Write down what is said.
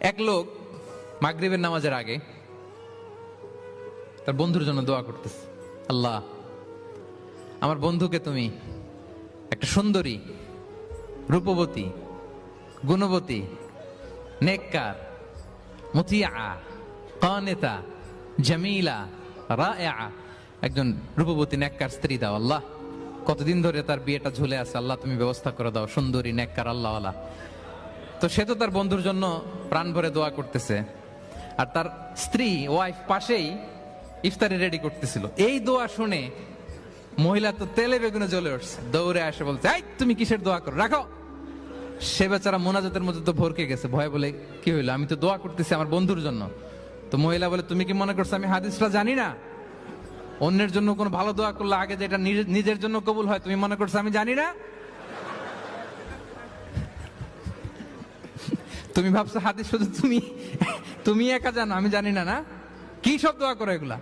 এক লোক মাগরিবের নামাজের আগে তার বন্ধুর জন্য দোয়া করতেছে, আল্লাহ আমার বন্ধুকে তুমি একটা সুন্দরী, রূপবতী, গুণবতী, নেককার, মুতিয়া, কানেতা, জামিলা, রায়া, একজন রূপবতী নেককার স্ত্রী দাও আল্লাহ। কতদিন ধরে তার বিয়েটা ঝুলে আছে, আল্লাহ তুমি ব্যবস্থা করে দাও, সুন্দরী, নেককার, আল্লাহওয়ালা। তো সে তো তার বন্ধুর জন্য প্রাণ ভরে দোয়া করতেছে, আর তার স্ত্রী, ওয়াইফ পাশেই ইফতারি রেডি করতেছিল। এই দোয়া শুনে মহিলা তো তেলে বেগুনে জ্বলে উঠছে, দৌড়ে আসে বলছে, এই তুমি কিসের দোয়া করো, রাখো। সে বেচারা মোনাজাতের মধ্যে তো ভরকে গেছে, ভয় বলে কি হইলো, আমি তো দোয়া করতেছি আমার বন্ধুর জন্য। তো মহিলা বলে, তুমি কি মনে করছো আমি হাদিসটা জানি না? অন্যের জন্য কোনো ভালো দোয়া করলে আগে যেটা নিজের জন্য কবুল হয়, তুমি মনে করছো আমি জানি না? তুমি ভাবছো হাদিস শুধু তুমি একা জানো, আমি জানি না? না, কি সব দোয়া করো এগুলা?